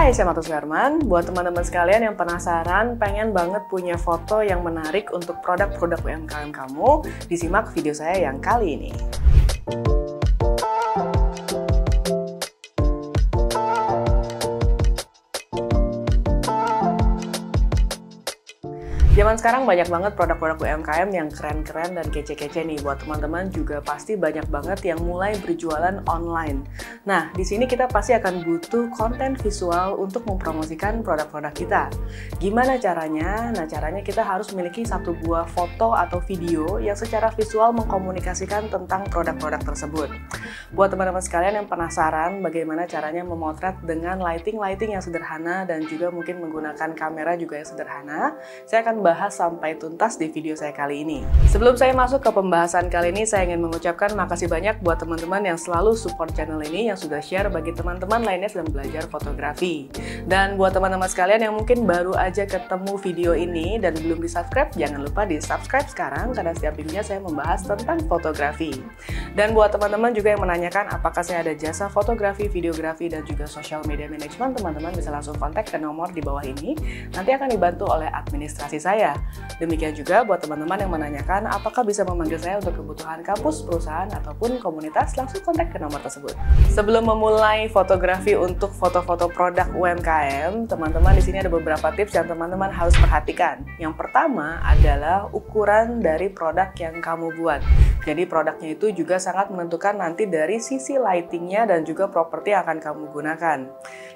Hai, saya Mata Suherman. Buat teman-teman sekalian yang penasaran, pengen banget punya foto yang menarik untuk produk-produk UMKM kamu, disimak video saya yang kali ini. Zaman sekarang banyak banget produk-produk UMKM yang keren-keren dan kece-kece nih. Buat teman-teman juga pasti banyak banget yang mulai berjualan online. Nah, di sini kita pasti akan butuh konten visual untuk mempromosikan produk-produk kita. Gimana caranya? Nah, caranya kita harus memiliki satu buah foto atau video yang secara visual mengkomunikasikan tentang produk-produk tersebut. Buat teman-teman sekalian yang penasaran bagaimana caranya memotret dengan lighting yang sederhana dan juga mungkin menggunakan kamera juga yang sederhana, saya akan bahas sampai tuntas di video saya kali ini. Sebelum saya masuk ke pembahasan kali ini, saya ingin mengucapkan makasih banyak buat teman-teman yang selalu support channel ini, yang sudah share bagi teman-teman lainnya sedang belajar fotografi. Dan buat teman-teman sekalian yang mungkin baru aja ketemu video ini dan belum di-subscribe, jangan lupa di-subscribe sekarang karena setiap videonya saya membahas tentang fotografi. Dan buat teman-teman juga yang menanyakan apakah saya ada jasa fotografi, videografi, dan juga social media management, teman-teman bisa langsung kontak ke nomor di bawah ini. Nanti akan dibantu oleh administrasi saya. Demikian juga buat teman-teman yang menanyakan apakah bisa memanggil saya untuk kebutuhan kampus, perusahaan, ataupun komunitas, langsung kontak ke nomor tersebut. Sebelum memulai fotografi untuk foto-foto produk UMKM, teman-teman di sini ada beberapa tips yang teman-teman harus perhatikan. Yang pertama adalah ukuran dari produk yang kamu buat. Jadi produknya itu juga sangat menentukan nanti dari sisi lightingnya dan juga properti yang akan kamu gunakan.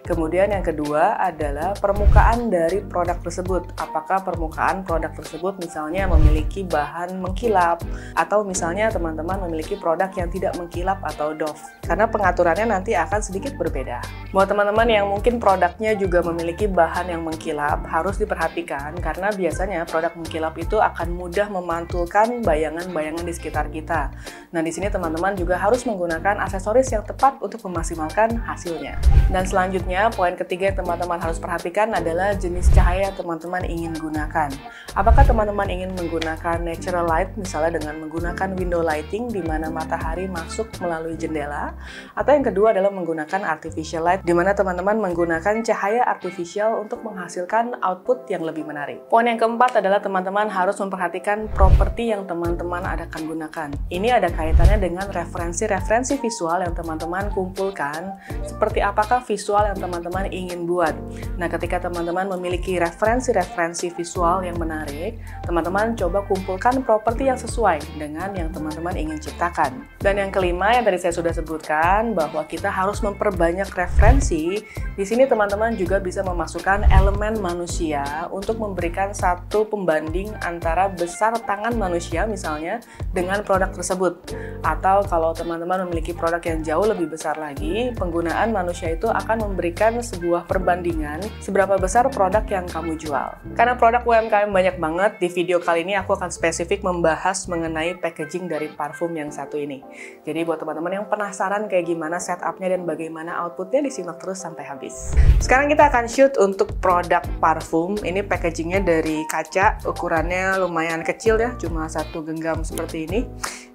Kemudian yang kedua adalah permukaan dari produk tersebut. Apakah permukaan produk tersebut misalnya memiliki bahan mengkilap, atau misalnya teman-teman memiliki produk yang tidak mengkilap atau doff, karena pengaturannya nanti akan sedikit berbeda. Buat teman-teman yang mungkin produknya juga memiliki bahan yang mengkilap, harus diperhatikan karena biasanya produk mengkilap itu akan mudah memantulkan bayangan-bayangan di sekitar kita. Nah, di sini teman-teman juga harus menggunakan aksesoris yang tepat untuk memaksimalkan hasilnya. Dan selanjutnya, poin ketiga yang teman-teman harus perhatikan adalah jenis cahaya yang teman-teman ingin gunakan. Apakah teman-teman ingin menggunakan natural light, misalnya dengan menggunakan window lighting di mana matahari masuk melalui jendela, atau yang kedua adalah menggunakan artificial light di mana teman-teman menggunakan cahaya artifisial untuk menghasilkan output yang lebih menarik. Poin yang keempat adalah teman-teman harus memperhatikan properti yang teman-teman akan gunakan. Ini ada kaitannya dengan referensi-referensi visual yang teman-teman kumpulkan, seperti apakah visual yang teman-teman ingin buat. Nah, ketika teman-teman memiliki referensi visual yang menarik, teman-teman coba kumpulkan properti yang sesuai dengan yang teman-teman ingin ciptakan. Dan yang kelima yang tadi saya sudah sebutkan, bahwa kita harus memperbanyak referensi. Di sini teman-teman juga bisa memasukkan elemen manusia untuk memberikan satu pembanding antara besar tangan manusia misalnya dengan produk tersebut. Atau kalau teman-teman memiliki produk yang jauh lebih besar lagi, penggunaan manusia itu akan memberikan sebuah perbandingan seberapa besar produk yang kamu jual. Karena produk UMKM banyak banget, di video kali ini aku akan spesifik membahas mengenai packaging dari parfum yang satu ini. Jadi buat teman-teman yang penasaran kayak gimana setupnya dan bagaimana outputnya, disimak terus sampai habis. Sekarang kita akan shoot untuk produk parfum. Ini packagingnya dari kaca, ukurannya lumayan kecil ya, cuma satu genggam seperti ini.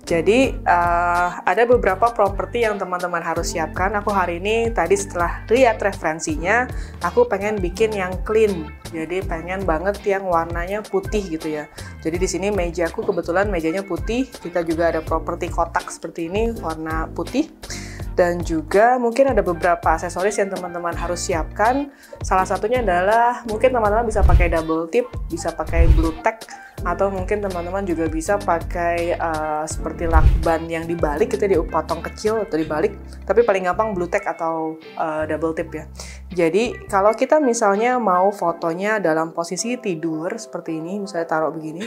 Jadi ada beberapa properti yang teman-teman harus siapkan. Aku hari ini tadi setelah lihat referensinya, aku pengen bikin yang clean. Jadi pengen banget yang warnanya putih gitu ya. Jadi di sini mejaku kebetulan mejanya putih. Kita juga ada properti kotak seperti ini warna putih. Dan juga mungkin ada beberapa aksesoris yang teman-teman harus siapkan. Salah satunya adalah mungkin teman-teman bisa pakai double tip, bisa pakai blue tack, atau mungkin teman-teman juga bisa pakai seperti lakban yang dibalik gitu, dipotong kecil atau dibalik. Tapi paling gampang blue tack atau double tip ya. Jadi kalau kita misalnya mau fotonya dalam posisi tidur seperti ini, misalnya taruh begini.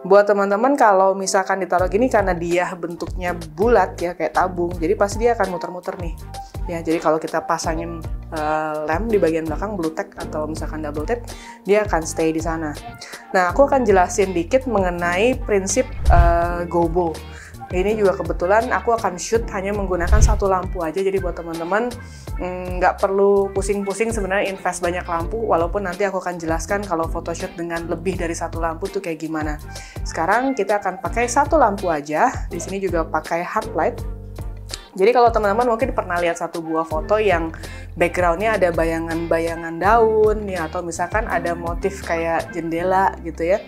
Buat teman-teman kalau misalkan ditaruh gini karena dia bentuknya bulat ya kayak tabung, jadi pasti dia akan muter-muter nih. Ya, jadi kalau kita pasangin lem di bagian belakang blue tack atau misalkan double tape, dia akan stay di sana. Nah, aku akan jelasin dikit mengenai prinsip gobo. Ini juga kebetulan aku akan shoot hanya menggunakan satu lampu aja, jadi buat teman-teman nggak perlu pusing-pusing sebenarnya invest banyak lampu, walaupun nanti aku akan jelaskan kalau photoshoot dengan lebih dari satu lampu tuh kayak gimana. Sekarang kita akan pakai satu lampu aja, di sini juga pakai hard light. Jadi kalau teman-teman mungkin pernah lihat satu buah foto yang backgroundnya ada bayangan-bayangan daun ya, atau misalkan ada motif kayak jendela gitu ya.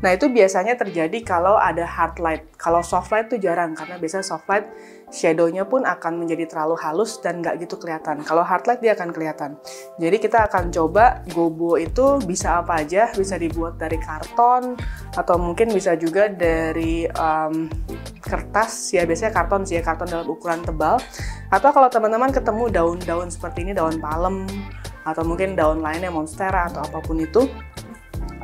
Nah itu biasanya terjadi kalau ada hard light. Kalau soft light tuh jarang, karena biasanya soft light shadow-nya pun akan menjadi terlalu halus dan nggak gitu kelihatan. Kalau hard light dia akan kelihatan. Jadi kita akan coba gobo itu bisa apa aja, bisa dibuat dari karton atau mungkin bisa juga dari kertas ya, biasanya karton sih ya, karton dalam ukuran tebal. Atau kalau teman-teman ketemu daun-daun seperti ini, daun palem atau mungkin daun lainnya, monstera atau apapun itu,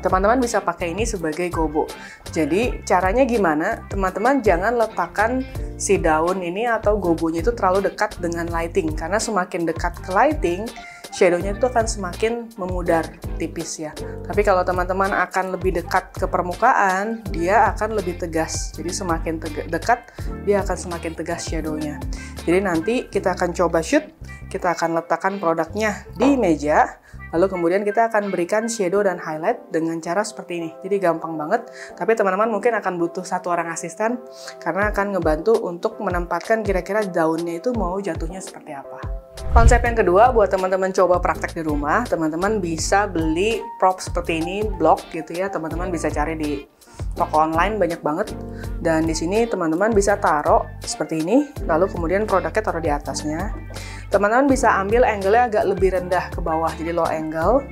teman-teman bisa pakai ini sebagai gobo. Jadi caranya gimana? Teman-teman jangan letakkan si daun ini atau gobonya itu terlalu dekat dengan lighting, karena semakin dekat ke lighting, shadow-nya itu akan semakin memudar tipis ya. Tapi kalau teman-teman akan lebih dekat ke permukaan, dia akan lebih tegas. Jadi semakin dekat, dia akan semakin tegas shadow-nya. Jadi nanti kita akan coba shoot, kita akan letakkan produknya di meja, lalu kemudian kita akan berikan shadow dan highlight dengan cara seperti ini. Jadi gampang banget, tapi teman-teman mungkin akan butuh satu orang asisten karena akan ngebantu untuk menempatkan kira-kira daunnya itu mau jatuhnya seperti apa. Konsep yang kedua buat teman-teman coba praktek di rumah, teman-teman bisa beli prop seperti ini, blok gitu ya. Teman-teman bisa cari di toko online banyak banget. Dan di sini teman-teman bisa taruh seperti ini, lalu kemudian produknya taruh di atasnya. Teman-teman bisa ambil angle-nya agak lebih rendah ke bawah, jadi low angle.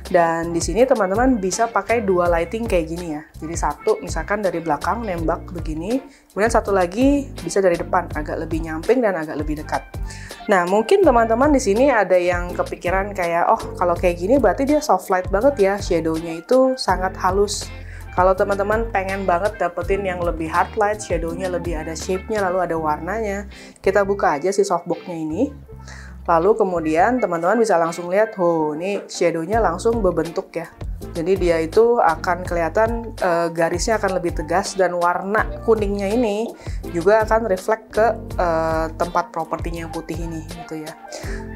Dan di sini teman-teman bisa pakai dua lighting kayak gini ya. Jadi satu misalkan dari belakang nembak begini, kemudian satu lagi bisa dari depan, agak lebih nyamping dan agak lebih dekat. Nah, mungkin teman-teman di sini ada yang kepikiran kayak, oh kalau kayak gini berarti dia soft light banget ya, shadow-nya itu sangat halus. Kalau teman-teman pengen banget dapetin yang lebih hard light, shadow-nya lebih ada shape-nya, lalu ada warnanya, kita buka aja si softbox-nya ini. Lalu kemudian teman-teman bisa langsung lihat, oh ini shadow-nya langsung berbentuk ya. Jadi dia itu akan kelihatan garisnya akan lebih tegas, dan warna kuningnya ini juga akan reflect ke tempat propertinya yang putih ini gitu ya.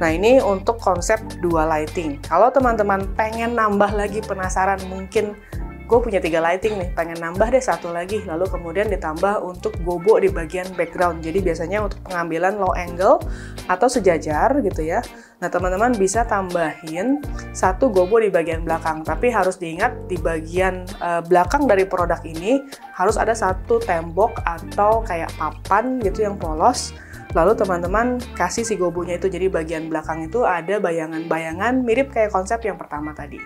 Nah ini untuk konsep dua lighting. Kalau teman-teman pengen nambah lagi, penasaran mungkin gue punya 3 lighting nih, pengen nambah deh satu lagi, lalu kemudian ditambah untuk gobo di bagian background. Jadi biasanya untuk pengambilan low angle atau sejajar gitu ya. Nah teman-teman bisa tambahin satu gobo di bagian belakang, tapi harus diingat di bagian belakang dari produk ini harus ada satu tembok atau kayak papan gitu yang polos. Lalu teman-teman kasih si gobonya itu, jadi bagian belakang itu ada bayangan-bayangan mirip kayak konsep yang pertama tadi.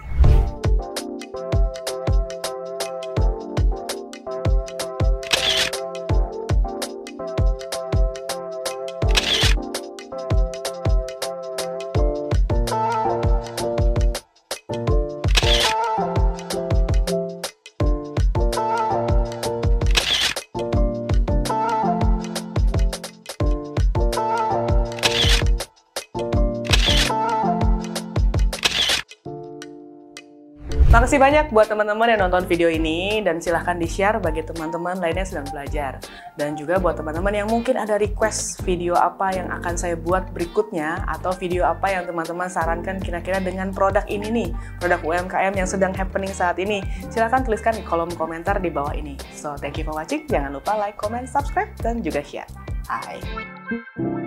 Makasih banyak buat teman-teman yang nonton video ini, dan silahkan di-share bagi teman-teman lainnya yang sedang belajar. Dan juga buat teman-teman yang mungkin ada request video apa yang akan saya buat berikutnya, atau video apa yang teman-teman sarankan kira-kira dengan produk ini nih, produk UMKM yang sedang happening saat ini, silahkan tuliskan di kolom komentar di bawah ini. So, thank you for watching. Jangan lupa like, comment, subscribe, dan juga share. Bye!